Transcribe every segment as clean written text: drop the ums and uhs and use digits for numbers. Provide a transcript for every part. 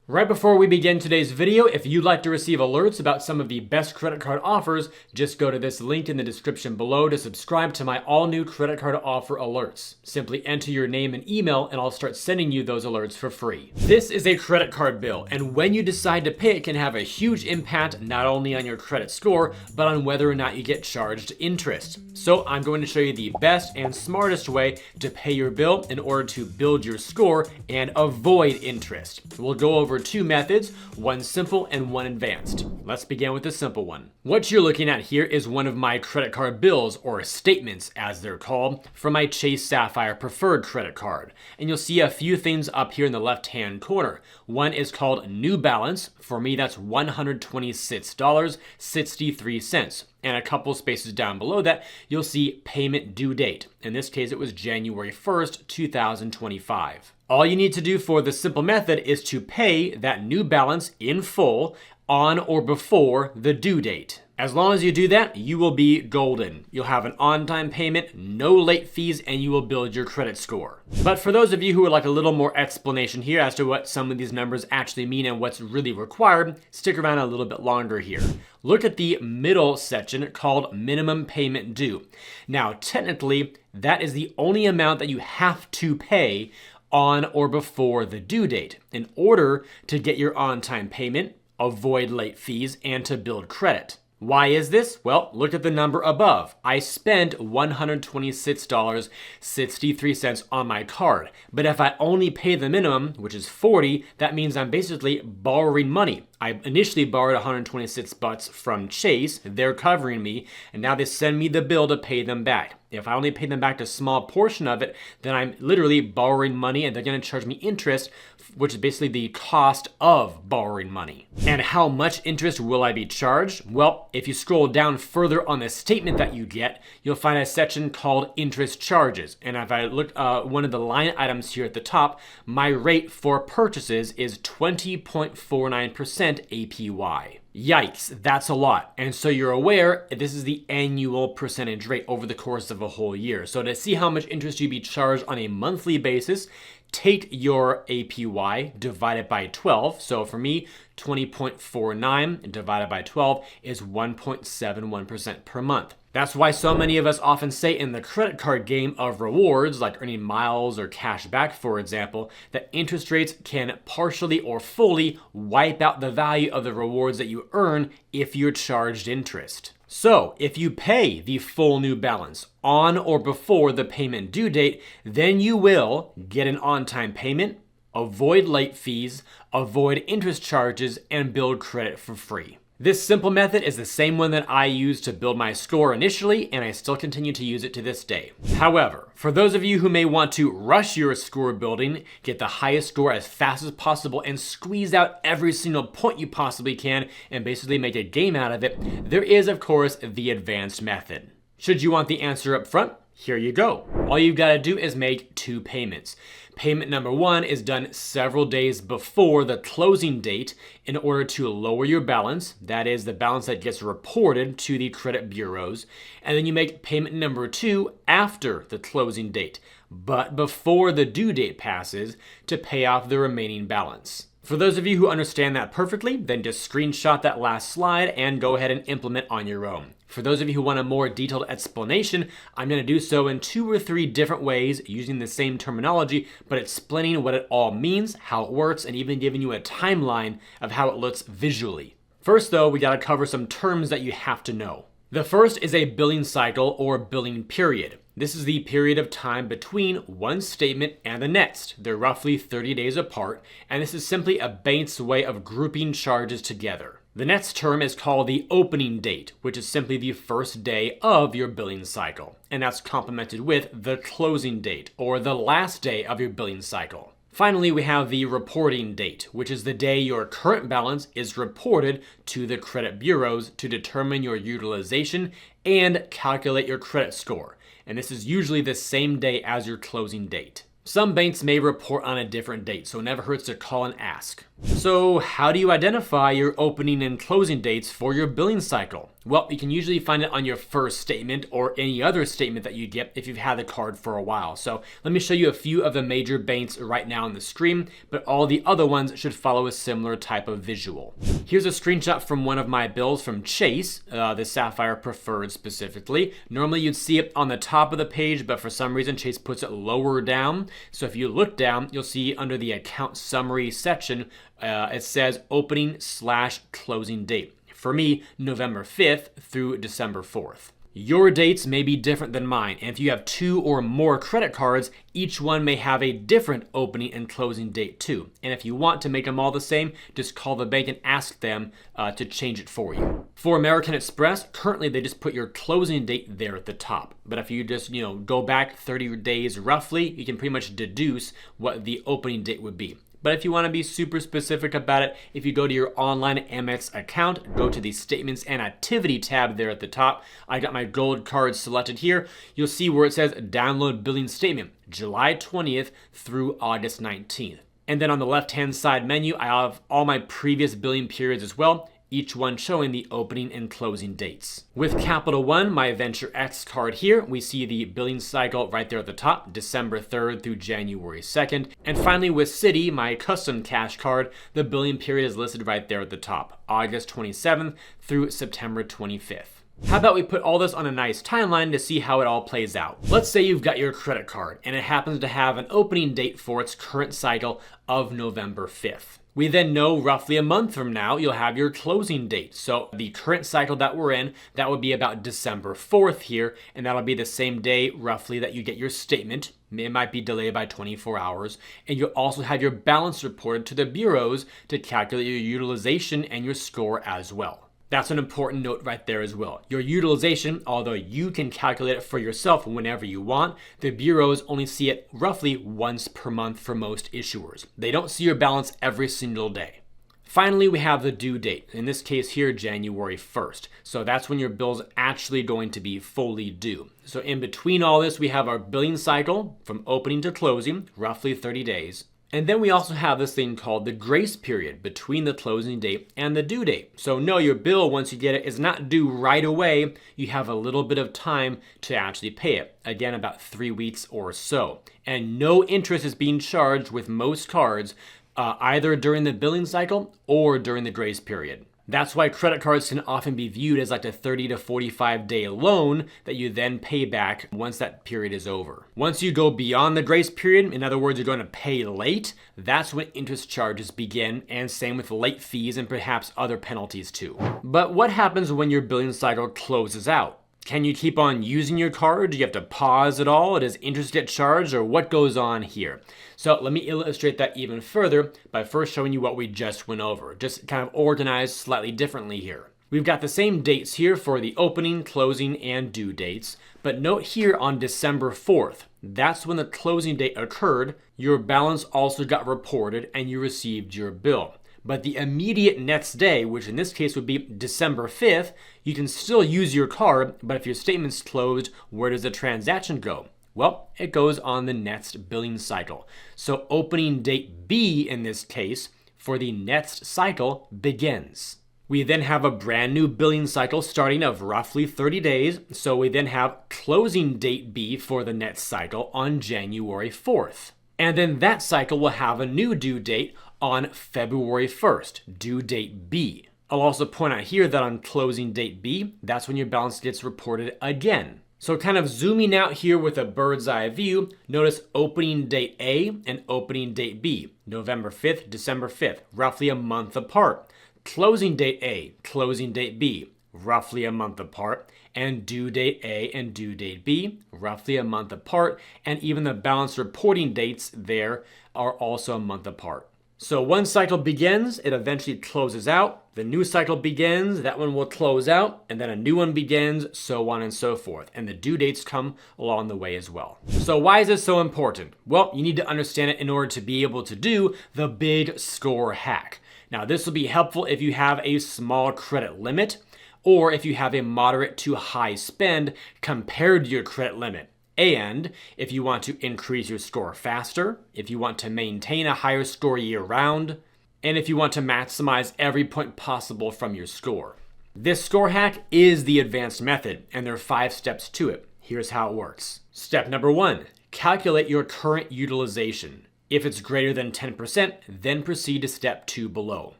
Right before we begin today's video, if you'd like to receive alerts about some of the best credit card offers, just go to this link in the description below to subscribe to my all-new credit card offer alerts. Simply enter your name and email and I'll start sending you those alerts for free. This is a credit card bill, and when you decide to pay it can have a huge impact not only on your credit score, but on whether or not you get charged interest. So I'm going to show you the best and smartest way to pay your bill in order to build your score and avoid interest. We'll go over two methods, one simple and one advanced. Let's begin with the simple one. What you're looking at here is one of my credit card bills, or statements as they're called, from my Chase Sapphire Preferred credit card. And you'll see a few things up here in the left-hand corner. One is called New Balance. For me, that's $126.63. And a couple spaces down below that, you'll see Payment Due Date. In this case, it was January 1st, 2025. All you need to do for the simple method is to pay that new balance in full on or before the due date. As long as you do that, you will be golden. You'll have an on-time payment, no late fees, and you will build your credit score. But for those of you who would like a little more explanation here as to what some of these numbers actually mean and what's really required, stick around a little bit longer here. Look at the middle section called Minimum Payment Due. Now, technically, that is the only amount that you have to pay on or before the due date in order to get your on-time payment, avoid late fees, and to build credit. Why is this? Well, look at the number above. I spent $126.63 on my card. But if I only pay the minimum, which is $40, that means I'm basically borrowing money. I initially borrowed 126 bucks from Chase, they're covering me, and now they send me the bill to pay them back. If I only pay them back a small portion of it, then I'm literally borrowing money and they're gonna charge me interest, which is basically the cost of borrowing money. And how much interest will I be charged? Well, if you scroll down further on the statement that you get, you'll find a section called Interest Charges. And if I look one of the line items here at the top, my rate for purchases is 20.49% APY. Yikes, that's a lot. And so you're aware, this is the annual percentage rate over the course of a whole year. So to see how much interest you'd be charged on a monthly basis, take your APY, divide it by 12. So for me, 20.49 divided by 12 is 1.71% per month. That's why so many of us often say in the credit card game of rewards, like earning miles or cash back, for example, that interest rates can partially or fully wipe out the value of the rewards that you earn if you're charged interest. So if you pay the full new balance on or before the payment due date, then you will get an on-time payment, avoid late fees, avoid interest charges, and build credit for free. This simple method is the same one that I used to build my score initially, and I still continue to use it to this day. However, for those of you who may want to rush your score building, get the highest score as fast as possible, and squeeze out every single point you possibly can, and basically make a game out of it, there is, of course, the advanced method. Should you want the answer up front, here you go. All you've got to do is make two payments. Payment number one is done several days before the closing date in order to lower your balance. That is the balance that gets reported to the credit bureaus. And then you make payment number two after the closing date, but before the due date passes, to pay off the remaining balance. For those of you who understand that perfectly, then just screenshot that last slide and go ahead and implement on your own. For those of you who want a more detailed explanation, I'm going to do so in 2 or 3 different ways using the same terminology, but explaining what it all means, how it works, and even giving you a timeline of how it looks visually. First though, we got to cover some terms that you have to know. The first is a billing cycle or billing period. This is the period of time between one statement and the next. They're roughly 30 days apart, and this is simply a bank's way of grouping charges together. The next term is called the opening date, which is simply the first day of your billing cycle, and that's complemented with the closing date, or the last day of your billing cycle. Finally, we have the reporting date, which is the day your current balance is reported to the credit bureaus to determine your utilization and calculate your credit score. And this is usually the same day as your closing date. Some banks may report on a different date, so it never hurts to call and ask. So how do you identify your opening and closing dates for your billing cycle? Well, you can usually find it on your first statement or any other statement that you get if you've had the card for a while. So let me show you a few of the major banks right now on the screen, but all the other ones should follow a similar type of visual. Here's a screenshot from one of my bills from Chase, the Sapphire Preferred specifically. Normally you'd see it on the top of the page, but for some reason Chase puts it lower down. So if you look down, you'll see under the account summary section, it says opening/closing date. For me, November 5th through December 4th. Your dates may be different than mine, and if you have 2 or more credit cards, each one may have a different opening and closing date too. And if you want to make them all the same, just call the bank and ask them to change it for you. For American Express, currently they just put your closing date there at the top. But if you just, go back 30 days roughly, you can pretty much deduce what the opening date would be. But if you want to be super specific about it, if you go to your online Amex account, go to the Statements and Activity tab there at the top. I got my gold card selected here. You'll see where it says Download Billing Statement, July 20th through August 19th. And then on the left-hand side menu, I have all my previous billing periods as well, each one showing the opening and closing dates. With Capital One, my Venture X card here, we see the billing cycle right there at the top, December 3rd through January 2nd. And finally with Citi, my custom cash card, the billing period is listed right there at the top, August 27th through September 25th. How about we put all this on a nice timeline to see how it all plays out? Let's say you've got your credit card and it happens to have an opening date for its current cycle of November 5th. We then know roughly a month from now, you'll have your closing date. So the current cycle that we're in, that would be about December 4th here, and that'll be the same day roughly that you get your statement. It might be delayed by 24 hours. And you'll also have your balance reported to the bureaus to calculate your utilization and your score as well. That's an important note right there as well. Your utilization, although you can calculate it for yourself whenever you want, the bureaus only see it roughly once per month for most issuers. They don't see your balance every single day. Finally, we have the due date. In this case here, January 1st. So that's when your bill's actually going to be fully due. So in between all this, we have our billing cycle from opening to closing, roughly 30 days. And then we also have this thing called the grace period between the closing date and the due date. So no, your bill, once you get it, is not due right away. You have a little bit of time to actually pay it. Again, about 3 weeks or so. And no interest is being charged with most cards, either during the billing cycle or during the grace period. That's why credit cards can often be viewed as like a 30 to 45 day loan that you then pay back once that period is over. Once you go beyond the grace period, in other words, you're going to pay late, that's when interest charges begin, and same with late fees and perhaps other penalties too. But what happens when your billing cycle closes out? Can you keep on using your card? Do you have to pause it all? Does interest get charged, or what goes on here? So let me illustrate that even further by first showing you what we just went over, just kind of organized slightly differently here. We've got the same dates here for the opening, closing, and due dates, but note here on December 4th, that's when the closing date occurred, your balance also got reported, and you received your bill. But the immediate next day, which in this case would be December 5th, you can still use your card, but if your statement's closed, where does the transaction go? Well, it goes on the next billing cycle. So opening date B in this case for the next cycle begins. We then have a brand new billing cycle starting of roughly 30 days. So we then have closing date B for the next cycle on January 4th. And then that cycle will have a new due date on February 1st, due date B. I'll also point out here that on closing date B, that's when your balance gets reported again. So kind of zooming out here with a bird's eye view, notice opening date A and opening date B, November 5th, December 5th, roughly a month apart. Closing date A, closing date B, roughly a month apart, and due date A and due date B, roughly a month apart, and even the balance reporting dates there are also a month apart. So one cycle begins, it eventually closes out, the new cycle begins, that one will close out, and then a new one begins, so on and so forth. And the due dates come along the way as well. So why is this so important? Well, you need to understand it in order to be able to do the big score hack. Now, this will be helpful if you have a small credit limit, or if you have a moderate to high spend compared to your credit limit. And if you want to increase your score faster, if you want to maintain a higher score year round, and if you want to maximize every point possible from your score. This score hack is the advanced method, and there are 5 steps to it. Here's how it works. Step number 1, calculate your current utilization. If it's greater than 10%, then proceed to step 2 below.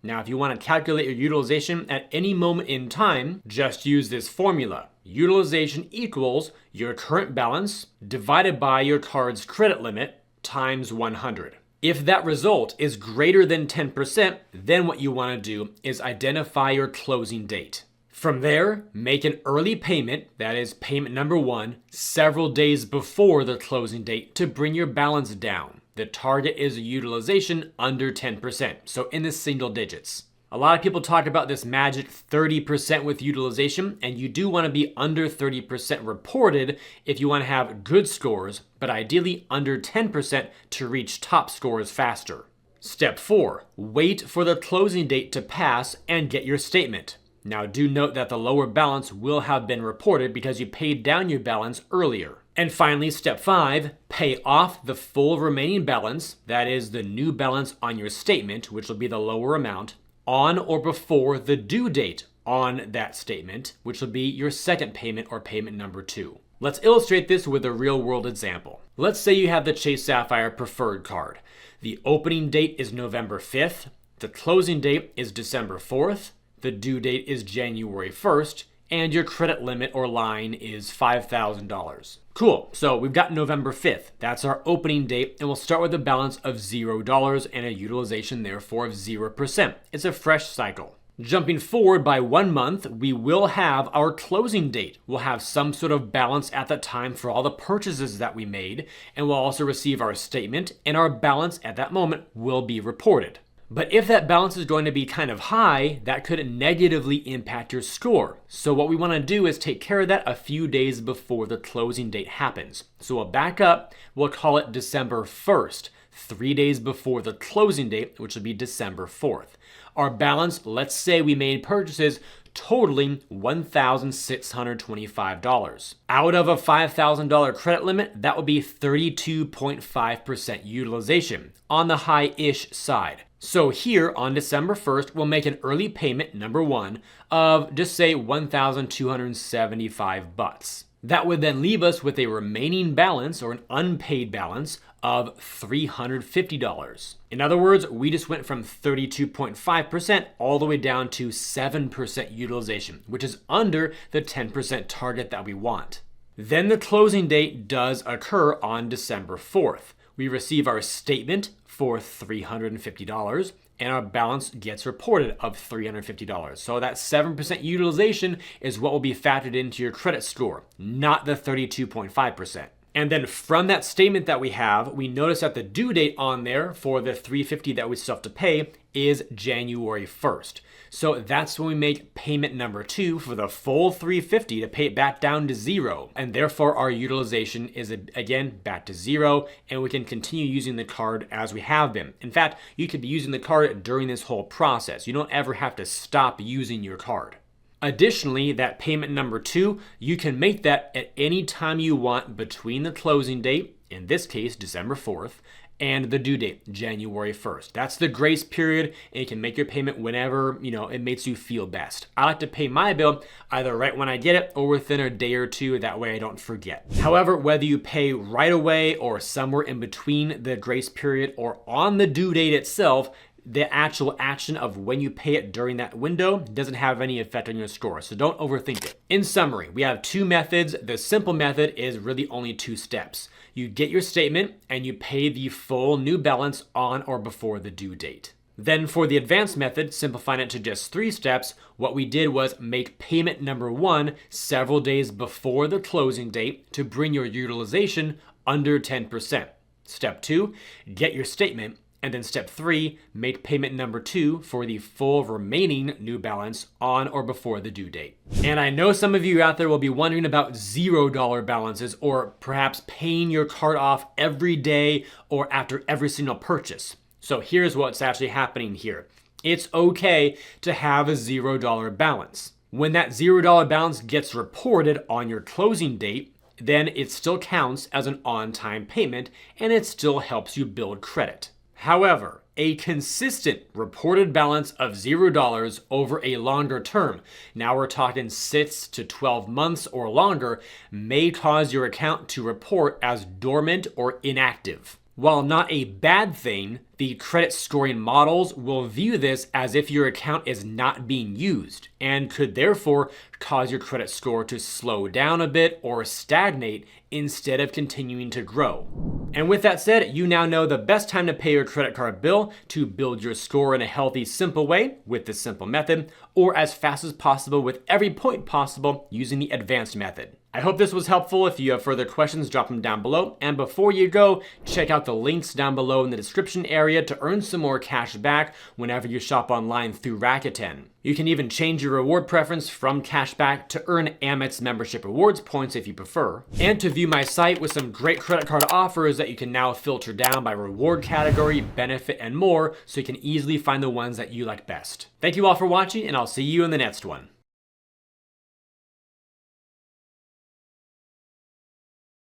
Now, if you want to calculate your utilization at any moment in time, just use this formula. Utilization equals your current balance divided by your card's credit limit times 100. If that result is greater than 10%, then what you want to do is identify your closing date. From there, make an early payment, that is payment number 1, several days before the closing date to bring your balance down. The target is a utilization under 10%, so in the single digits. A lot of people talk about this magic 30% with utilization, and you do want to be under 30% reported if you want to have good scores, but ideally under 10% to reach top scores faster. Step 4, wait for the closing date to pass and get your statement. Now do note that the lower balance will have been reported because you paid down your balance earlier. And finally, step 5, pay off the full remaining balance, that is the new balance on your statement, which will be the lower amount, on or before the due date on that statement, which will be your second payment or payment number 2. Let's illustrate this with a real-world example. Let's say you have the Chase Sapphire Preferred card. The opening date is November 5th, the closing date is December 4th, the due date is January 1st, and your credit limit or line is $5,000. Cool, so we've got November 5th. That's our opening date, and we'll start with a balance of $0 and a utilization therefore of 0%. It's a fresh cycle. Jumping forward by 1 month, we will have our closing date. We'll have some sort of balance at that time for all the purchases that we made, and we'll also receive our statement, and our balance at that moment will be reported. But if that balance is going to be kind of high, that could negatively impact your score. So what we want to do is take care of that a few days before the closing date happens. So we'll back up, we'll call it December 1st, 3 days before the closing date, which will be December 4th. Our balance, let's say we made purchases totaling $1,625. Out of a $5,000 credit limit, that would be 32.5% utilization, on the high-ish side. So here on December 1st, we'll make an early payment, number 1, of just say $1,275. That would then leave us with a remaining balance or an unpaid balance of $350. In other words, we just went from 32.5% all the way down to 7% utilization, which is under the 10% target that we want. Then the closing date does occur on December 4th. We receive our statement for $350 and our balance gets reported of $350. So that 7% utilization is what will be factored into your credit score, not the 32.5%. And then from that statement that we have, we notice that the due date on there for the $350 that we still have to pay is January 1st. So that's when we make payment number 2 for the full $350 to pay it back down to 0. And therefore our utilization is again back to 0, and we can continue using the card as we have been. In fact, you could be using the card during this whole process. You don't ever have to stop using your card. Additionally, that payment number 2, you can make that at any time you want between the closing date, in this case December 4th, and the due date, January 1st. That's the grace period, and you can make your payment whenever, it makes you feel best. I like to pay my bill either right when I get it or within a day or 2, that way I don't forget. However, whether you pay right away or somewhere in between the grace period or on the due date itself, the actual action of when you pay it during that window doesn't have any effect on your score, so don't overthink it. In summary, we have 2 methods. The simple method is really only 2 steps. You get your statement and you pay the full new balance on or before the due date. Then for the advanced method, simplifying it to just 3 steps, what we did was make payment number 1 several days before the closing date to bring your utilization under 10%. Step 2, get your statement. And then step 3, make payment number 2 for the full remaining new balance on or before the due date. And I know some of you out there will be wondering about $0 balances, or perhaps paying your card off every day or after every single purchase. So here's what's actually happening here. It's okay to have a $0 balance. When that $0 balance gets reported on your closing date, then it still counts as an on-time payment and it still helps you build credit. However, a consistent reported balance of $0 over a longer term, now we're talking 6 to 12 months or longer, may cause your account to report as dormant or inactive. While not a bad thing, the credit scoring models will view this as if your account is not being used and could therefore cause your credit score to slow down a bit or stagnate instead of continuing to grow. And with that said, you now know the best time to pay your credit card bill to build your score in a healthy, simple way with this simple method, or as fast as possible with every point possible using the advanced method. I hope this was helpful. If you have further questions, drop them down below. And before you go, check out the links down below in the description area to earn some more cash back whenever you shop online through Rakuten. You can even change your reward preference from cashback to earn Amex membership rewards points if you prefer. And to view my site with some great credit card offers that you can now filter down by reward category, benefit, and more, so you can easily find the ones that you like best. Thank you all for watching, and I'll see you in the next one.